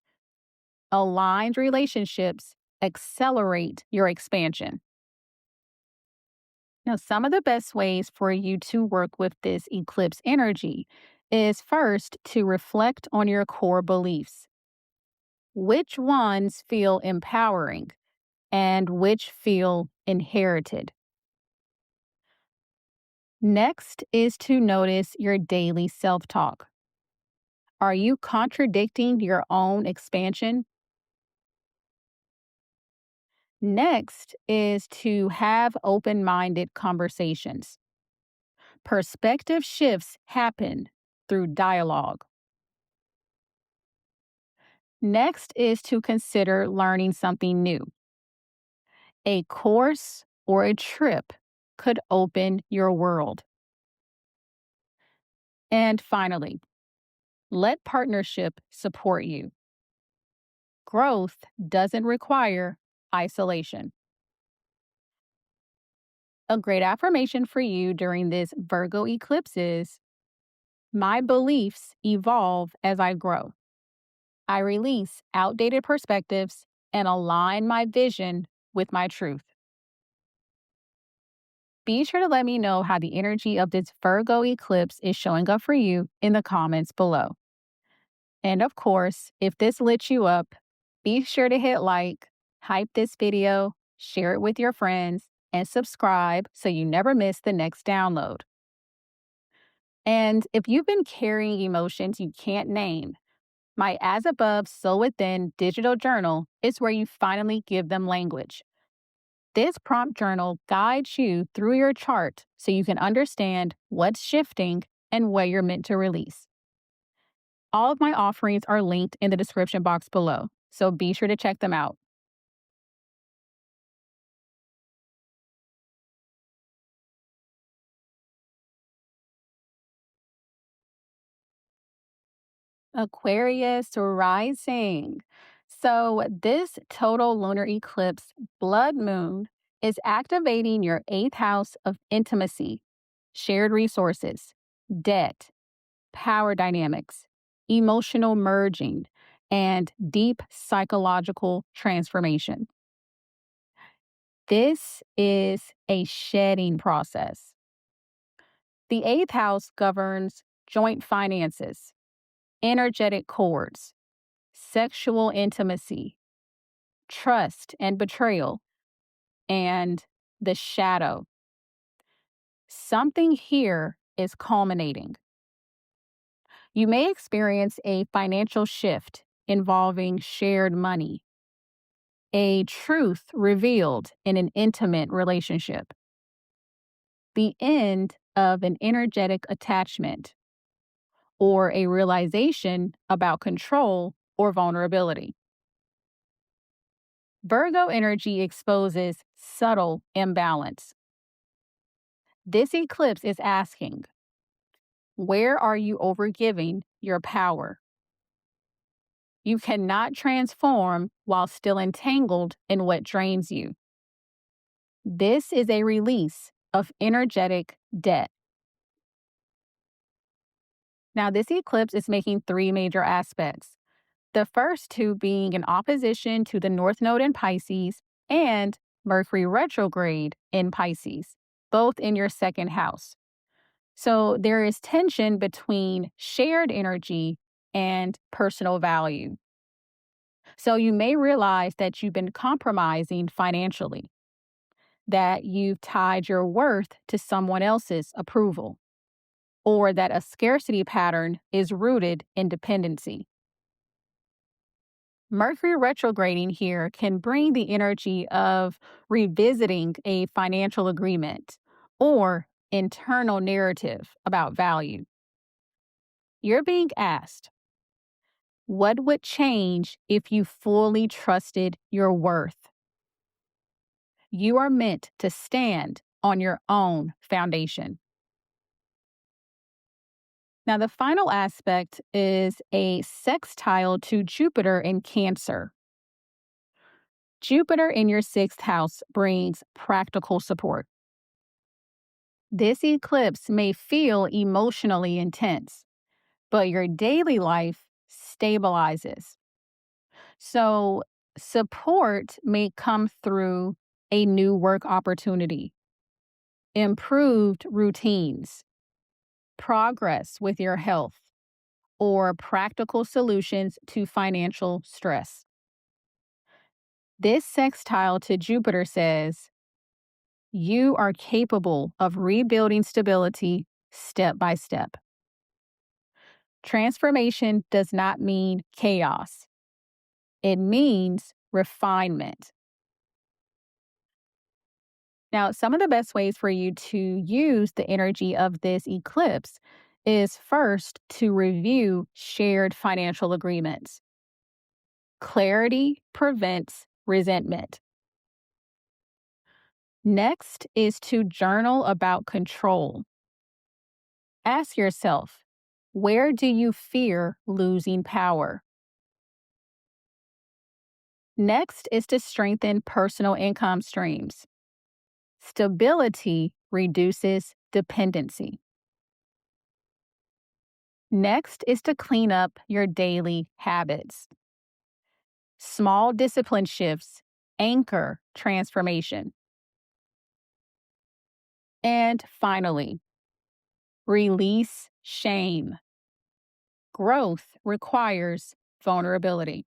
Aligned relationships accelerate your expansion. Now, some of the best ways for you to work with this eclipse energy is first to reflect on your core beliefs. Which ones feel empowering and which feel inherited? Next is to notice your daily self talk. Are you contradicting your own expansion? Next is to have open minded conversations. Perspective shifts happen through dialogue. Next is to consider learning something new. A course or a trip could open your world. And finally, let partnership support you. Growth doesn't require isolation. A great affirmation for you during this Virgo eclipse is: my beliefs evolve as I grow. I release outdated perspectives and align my vision with my truth. Be sure to let me know how the energy of this Virgo eclipse is showing up for you in the comments below. And of course, if this lit you up, be sure to hit like, hype this video, share it with your friends, and subscribe so you never miss the next download. And if you've been carrying emotions you can't name, my As Above, So Within digital journal is where you finally give them language. This prompt journal guides you through your chart so you can understand what's shifting and what you're meant to release. All of my offerings are linked in the description box below, so be sure to check them out. Aquarius rising. So, this total lunar eclipse blood moon is activating your eighth house of intimacy, shared resources, debt, power dynamics, emotional merging, and deep psychological transformation. This is a shedding process. The eighth house governs joint finances, energetic cords, sexual intimacy, trust and betrayal, and the shadow. Something here is culminating. You may experience a financial shift involving shared money, a truth revealed in an intimate relationship, the end of an energetic attachment, or a realization about control or vulnerability. Virgo energy exposes subtle imbalance. This eclipse is asking, where are you overgiving your power? You cannot transform while still entangled in what drains you. This is a release of energetic debt. Now, this eclipse is making three major aspects. The first two being in opposition to the North Node in Pisces and Mercury retrograde in Pisces, both in your second house. So there is tension between shared energy and personal value. So you may realize that you've been compromising financially, that you've tied your worth to someone else's approval, or that a scarcity pattern is rooted in dependency. Mercury retrograding here can bring the energy of revisiting a financial agreement or internal narrative about value. You're being asked, what would change if you fully trusted your worth? You are meant to stand on your own foundation. Now, the final aspect is a sextile to Jupiter in Cancer. Jupiter in your sixth house brings practical support. This eclipse may feel emotionally intense, but your daily life stabilizes. So, support may come through a new work opportunity, improved routines, progress with your health, or practical solutions to financial stress. This sextile to Jupiter says you are capable of rebuilding stability step by step. Transformation does not mean chaos, it means refinement. Now, some of the best ways for you to use the energy of this eclipse is first to review shared financial agreements. Clarity prevents resentment. Next is to journal about control. Ask yourself, where do you fear losing power? Next is to strengthen personal income streams. Stability reduces dependency. Next is to clean up your daily habits. Small discipline shifts anchor transformation. And finally, release shame. Growth requires vulnerability.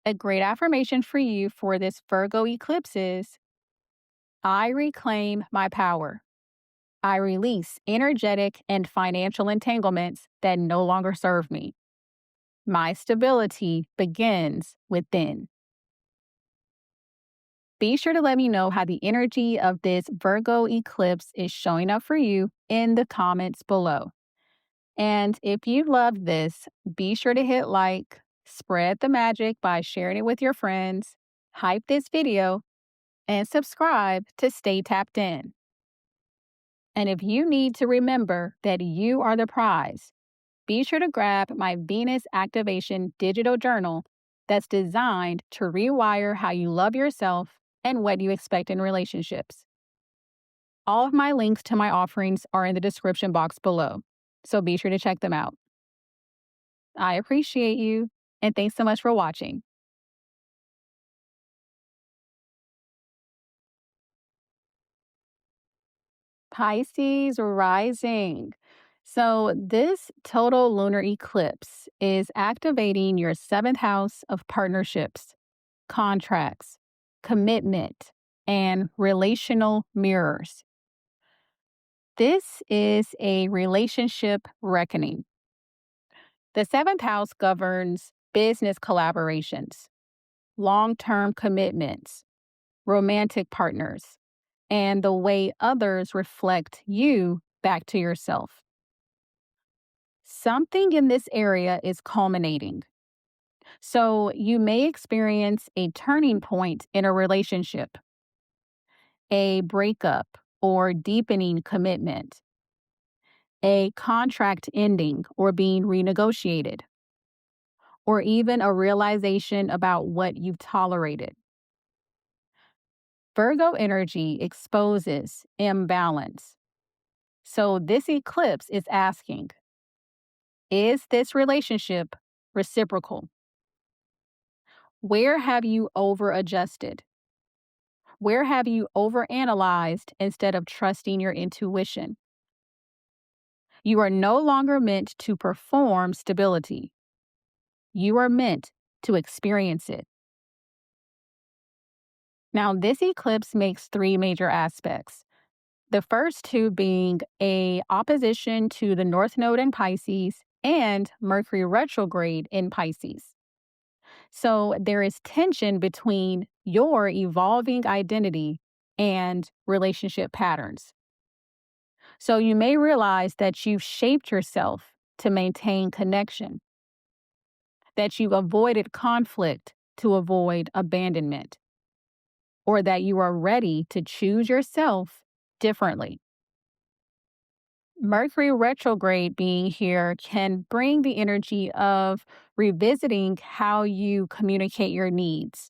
A great affirmation for you for this Virgo eclipse is I reclaim my power. I release energetic and financial entanglements that no longer serve me. My stability begins within. Be sure to let me know how the energy of this Virgo eclipse is showing up for you in the comments below. And if you love this, be sure to hit like, spread the magic by sharing it with your friends, hype this video, and subscribe to stay tapped in. And if you need to remember that you are the prize, be sure to grab my Venus Activation Digital Journal that's designed to rewire how you love yourself and what you expect in relationships. All of my links to my offerings are in the description box below, so be sure to check them out. I appreciate you, and thanks so much for watching. Pisces rising. So, this total lunar eclipse is activating your seventh house of partnerships, contracts, commitment, and relational mirrors. This is a relationship reckoning. The seventh house governs business collaborations, long term commitments, romantic partners, and the way others reflect you back to yourself. Something in this area is culminating. So you may experience a turning point in a relationship, a breakup or deepening commitment, a contract ending or being renegotiated, or even a realization about what you've tolerated. Virgo energy exposes imbalance. So this eclipse is asking, is this relationship reciprocal? Where have you over-adjusted? Where have you overanalyzed instead of trusting your intuition? You are no longer meant to perform stability. You are meant to experience it. Now, this eclipse makes three major aspects. The first two being a opposition to the North Node in Pisces and Mercury retrograde in Pisces. So there is tension between your evolving identity and relationship patterns. So you may realize that you've shaped yourself to maintain connection, that you've avoided conflict to avoid abandonment, or that you are ready to choose yourself differently. Mercury retrograde being here can bring the energy of revisiting how you communicate your needs,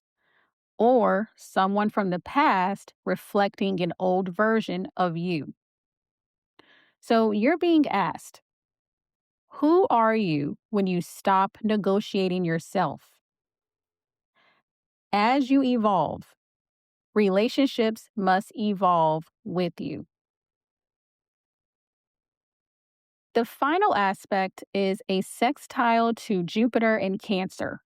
or someone from the past reflecting an old version of you. So you're being asked, who are you when you stop negotiating yourself? As you evolve, Relationships must evolve with you. The final aspect is a sextile to Jupiter in Cancer.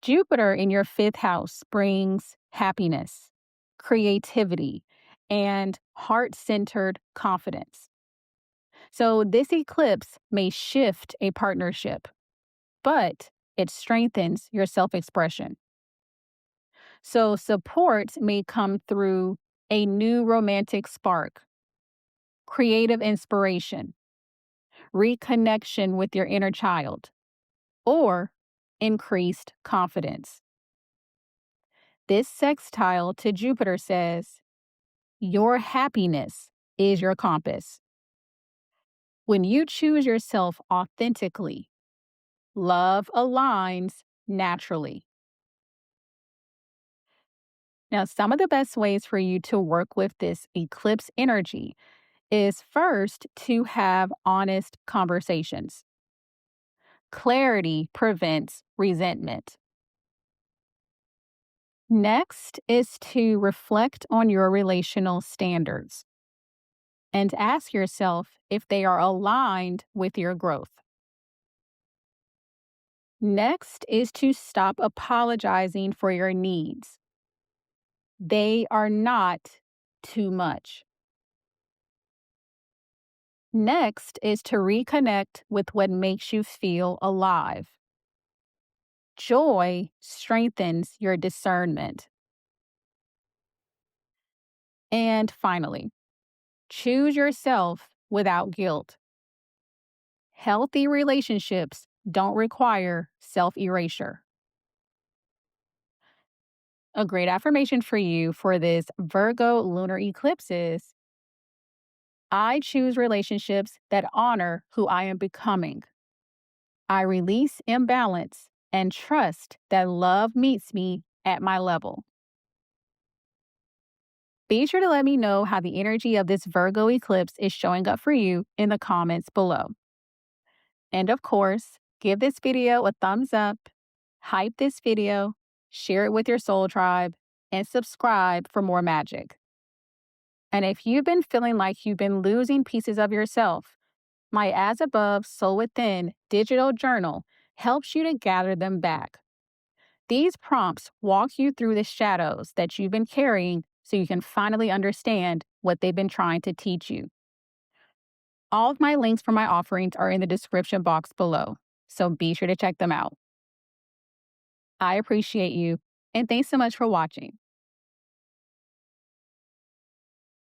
Jupiter in your fifth house brings happiness, creativity, and heart centered confidence. So, this eclipse may shift a partnership, but it strengthens your self expression. So, support may come through a new romantic spark, creative inspiration, reconnection with your inner child, or increased confidence. This sextile to Jupiter says, your happiness is your compass. When you choose yourself authentically, love aligns naturally. Now, some of the best ways for you to work with this eclipse energy is first to have honest conversations. Clarity prevents resentment. Next is to reflect on your relational standards and ask yourself if they are aligned with your growth. Next is to stop apologizing for your needs. They are not too much. Next is to reconnect with what makes you feel alive. Joy strengthens your discernment. And finally, choose yourself without guilt. Healthy relationships don't require self erasure. A great affirmation for you for this Virgo lunar eclipse is I choose relationships that honor who I am becoming. I release imbalance and trust that love meets me at my level. Be sure to let me know how the energy of this Virgo eclipse is showing up for you in the comments below. And of course, give this video a thumbs up, hype this video, share it with your soul tribe, and subscribe for more magic. And if you've been feeling like you've been losing pieces of yourself, my As Above, So Within digital journal helps you to gather them back. These prompts walk you through the shadows that you've been carrying so you can finally understand what they've been trying to teach you. All of my links for my offerings are in the description box below, so be sure to check them out. I appreciate you, and thanks so much for watching.